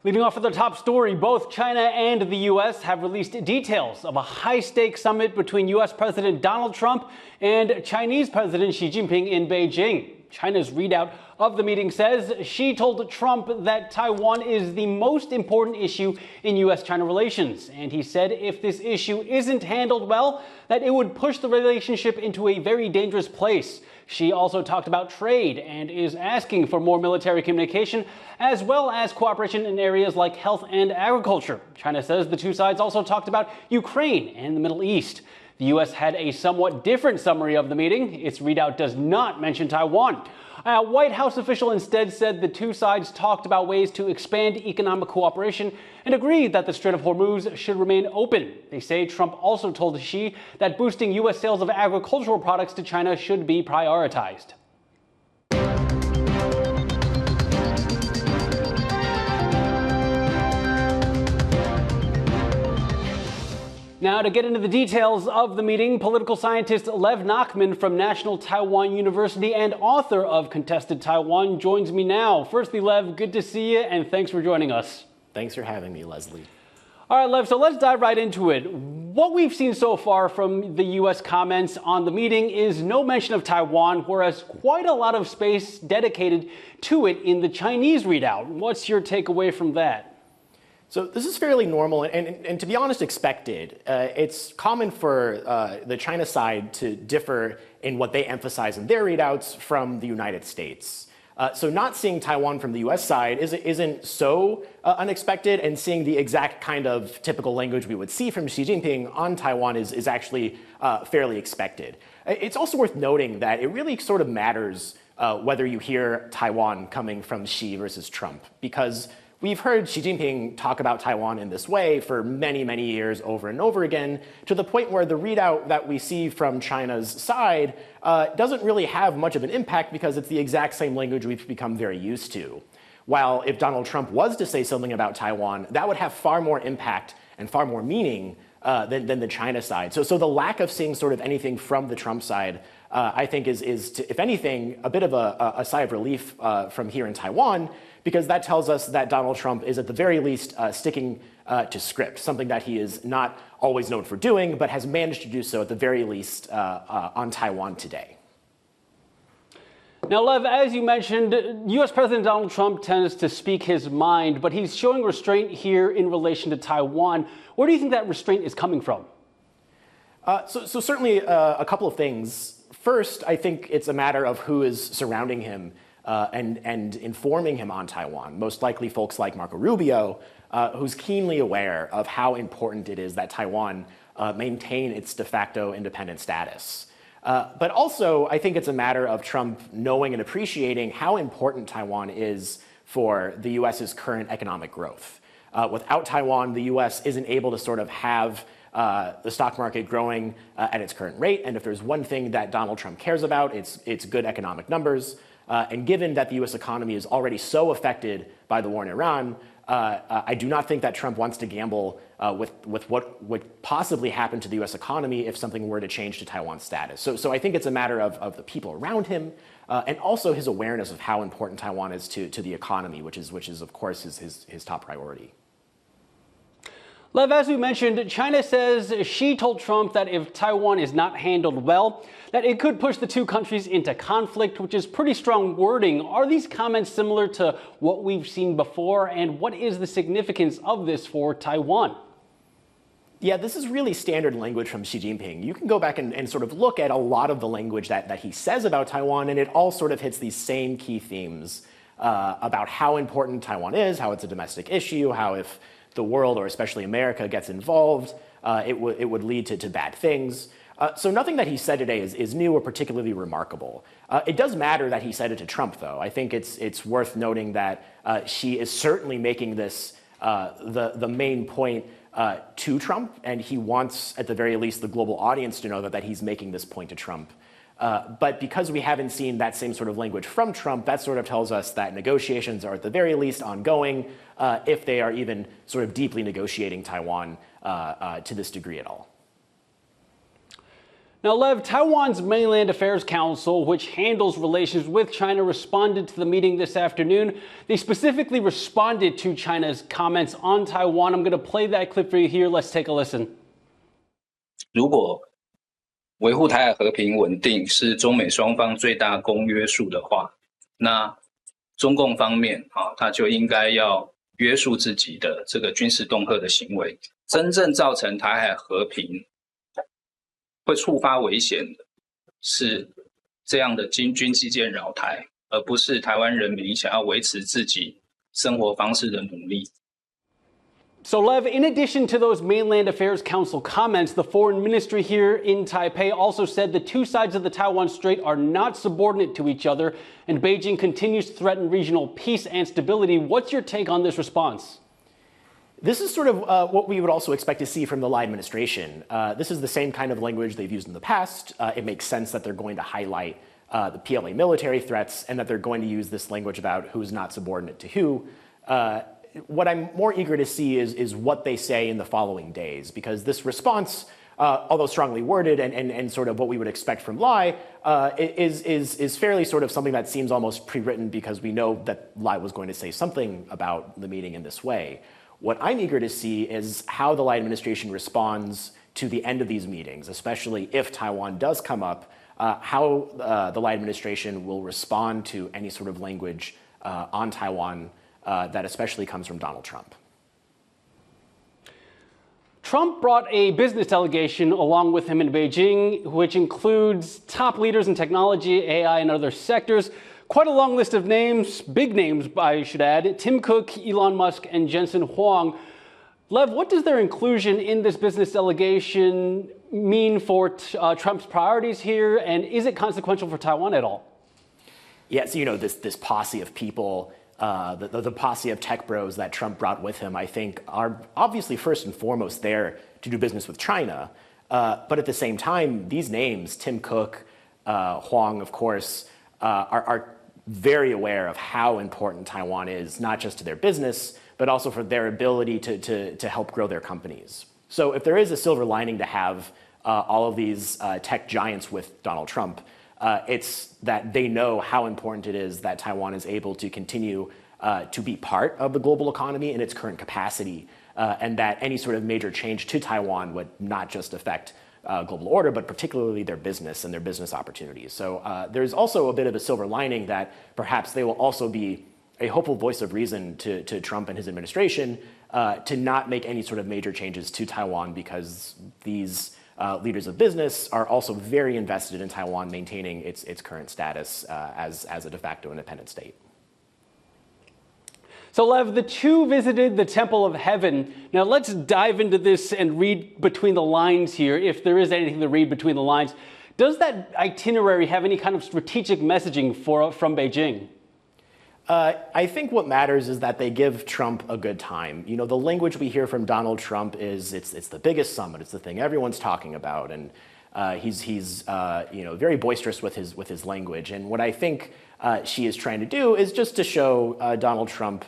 Leading off with the top story, both China and the U.S. have released details of a high-stakes summit between U.S. President Donald Trump and Chinese President Xi Jinping in Beijing. China's readout of the meeting says Xi told Trump that Taiwan is the most important issue in U.S.-China relations. And he said if this issue isn't handled well, that it would push the relationship into a very dangerous place. Xi also talked about trade and is asking for more military communication, as well as cooperation in areas like health and agriculture. China says the two sides also talked about Ukraine and the Middle East. The U.S. had a somewhat different summary of the meeting. Its readout does not mention Taiwan. A White House official instead said the two sides talked about ways to expand economic cooperation and agreed that the Strait of Hormuz should remain open. They say Trump also told Xi that boosting U.S. sales of agricultural products to China should be prioritized. Now, to get into the details of the meeting, political scientist Lev Nachman from National Taiwan University and author of Contested Taiwan joins me now. Firstly, Lev, good to see you, and thanks for joining us. Thanks for having me, Leslie. All right, Lev, so let's dive right into it. What we've seen so far from the U.S. comments on the meeting is no mention of Taiwan, whereas quite a lot of space dedicated to it in the Chinese readout. What's your takeaway from that? So this is fairly normal and to be honest, expected. It's common for the China side to differ in what they emphasize in their readouts from the United States. So not seeing Taiwan from the US side isn't so unexpected, and seeing the exact kind of typical language we would see from Xi Jinping on Taiwan is actually fairly expected. It's also worth noting that it really sort of matters whether you hear Taiwan coming from Xi versus Trump, because we've heard Xi Jinping talk about Taiwan in this way for many, many years over and over again, to the point where the readout that we see from China's side doesn't really have much of an impact because it's the exact same language we've become very used to. While if Donald Trump was to say something about Taiwan, that would have far more impact and far more meaning than the China side. So the lack of seeing sort of anything from the Trump side, I think is if anything, a bit of a sigh of relief from here in Taiwan, because that tells us that Donald Trump is at the very least sticking to script, something that he is not always known for doing, but has managed to do so at the very least on Taiwan today. Now, Lev, as you mentioned, U.S. President Donald Trump tends to speak his mind, but he's showing restraint here in relation to Taiwan. Where do you think that restraint is coming from? So certainly a couple of things. First, I think it's a matter of who is surrounding him and informing him on Taiwan. Most likely folks like Marco Rubio, who's keenly aware of how important it is that Taiwan maintain its de facto independent status. But also, I think it's a matter of Trump knowing and appreciating how important Taiwan is for the U.S.'s current economic growth. Without Taiwan, the U.S. isn't able to sort of have the stock market growing at its current rate. And if there's one thing that Donald Trump cares about, it's good economic numbers. And given that the U.S. economy is already so affected by the war in Iran, I do not think that Trump wants to gamble with what would possibly happen to the U.S. economy if something were to change to Taiwan's status. So I think it's a matter of the people around him and also his awareness of how important Taiwan is to the economy, which is of course his top priority. Lev, as we mentioned, China says Xi told Trump that if Taiwan is not handled well, that it could push the two countries into conflict, which is pretty strong wording. Are these comments similar to what we've seen before, and what is the significance of this for Taiwan? Yeah, this is really standard language from Xi Jinping. You can go back and sort of look at a lot of the language that he says about Taiwan, and it all sort of hits these same key themes about how important Taiwan is, how it's a domestic issue, how if the world, or especially America, gets involved, it would lead to bad things. So nothing that he said today is new or particularly remarkable. It does matter that he said it to Trump, though. I think it's worth noting that Xi is certainly making this the main point to Trump, and he wants, at the very least, the global audience to know that he's making this point to Trump. But because we haven't seen that same sort of language from Trump, that sort of tells us that negotiations are at the very least ongoing, if they are even sort of deeply negotiating Taiwan to this degree at all. Now, Lev, Taiwan's Mainland Affairs Council, which handles relations with China, responded to the meeting this afternoon. They specifically responded to China's comments on Taiwan. I'm going to play that clip for you here. Let's take a listen. 如果维护台海和平稳定是中美双方最大公约数的话，那中共方面他就应该要约束自己的这个军事恫吓的行为。真正造成台海和平会触发危险的是这样的军机舰扰台，而不是台湾人民想要维持自己生活方式的努力。So, Lev, in addition to those Mainland Affairs Council comments, the foreign ministry here in Taipei also said the two sides of the Taiwan Strait are not subordinate to each other, and Beijing continues to threaten regional peace and stability. What's your take on this response? This is sort of what we would also expect to see from the Lai administration. This is the same kind of language they've used in the past. It makes sense that they're going to highlight the PLA military threats and that they're going to use this language about who's not subordinate to who. What I'm more eager to see is what they say in the following days, because this response, although strongly worded and sort of what we would expect from Lai, is fairly sort of something that seems almost pre-written because we know that Lai was going to say something about the meeting in this way. What I'm eager to see is how the Lai administration responds to the end of these meetings, especially if Taiwan does come up, how the Lai administration will respond to any sort of language on Taiwan that especially comes from Donald Trump. Trump brought a business delegation along with him in Beijing, which includes top leaders in technology, AI, and other sectors. Quite a long list of names, big names, I should add. Tim Cook, Elon Musk, and Jensen Huang. Lev, what does their inclusion in this business delegation mean for Trump's priorities here? And is it consequential for Taiwan at all? Yes, you know, this posse of people, the posse of tech bros that Trump brought with him, I think, are obviously first and foremost there to do business with China. But at the same time, these names, Tim Cook, Huang, of course, are very aware of how important Taiwan is, not just to their business, but also for their ability to help grow their companies. So if there is a silver lining to have all of these tech giants with Donald Trump, it's that they know how important it is that Taiwan is able to continue to be part of the global economy in its current capacity, and that any sort of major change to Taiwan would not just affect global order, but particularly their business and their business opportunities. So there's also a bit of a silver lining that perhaps they will also be a hopeful voice of reason to Trump and his administration to not make any sort of major changes to Taiwan, because these leaders of business are also very invested in Taiwan maintaining its current status as a de facto independent state. So, Lev, the two visited the Temple of Heaven. Now, let's dive into this and read between the lines here, if there is anything to read between the lines. Does that itinerary have any kind of strategic messaging from Beijing? I think what matters is that they give Trump a good time. You know, the language we hear from Donald Trump is it's the biggest summit. It's the thing everyone's talking about, and he's you know, very boisterous with his language. And what I think Xi is trying to do is just to show Donald Trump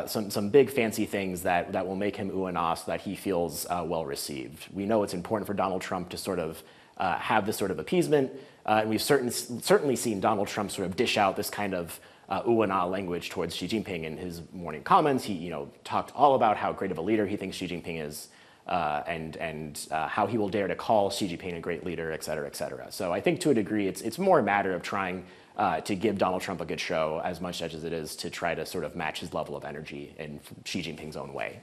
some big fancy things that will make him ooh and ah, so that he feels well received. We know it's important for Donald Trump to sort of have this sort of appeasement, and we've certainly seen Donald Trump sort of dish out this kind of ooh and ah language towards Xi Jinping in his morning comments. He talked all about how great of a leader he thinks Xi Jinping is, and how he will dare to call Xi Jinping a great leader, et cetera, et cetera. So I think to a degree it's more a matter of trying to give Donald Trump a good show as much as it is to try to sort of match his level of energy in Xi Jinping's own way.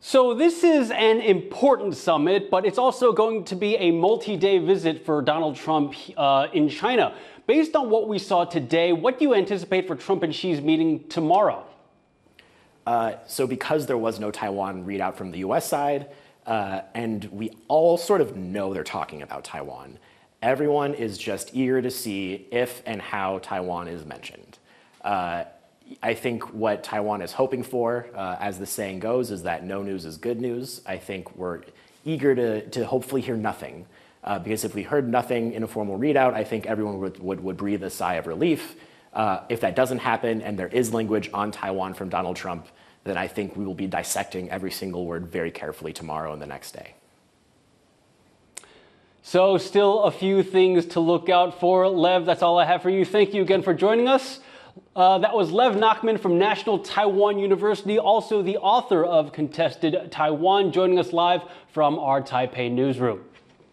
So this is an important summit, but it's also going to be a multi-day visit for Donald Trump in China. Based on what we saw today, what do you anticipate for Trump and Xi's meeting tomorrow? So because there was no Taiwan readout from the US side, and we all sort of know they're talking about Taiwan, everyone is just eager to see if and how Taiwan is mentioned. I think what Taiwan is hoping for, as the saying goes, is that no news is good news. I think we're eager to hopefully hear nothing, because if we heard nothing in a formal readout, I think everyone would breathe a sigh of relief. If that doesn't happen and there is language on Taiwan from Donald Trump, then I think we will be dissecting every single word very carefully tomorrow and the next day. So still a few things to look out for. Lev, that's all I have for you. Thank you again for joining us. That was Lev Nachman from National Taiwan University, also the author of Contested Taiwan, joining us live from our Taipei newsroom.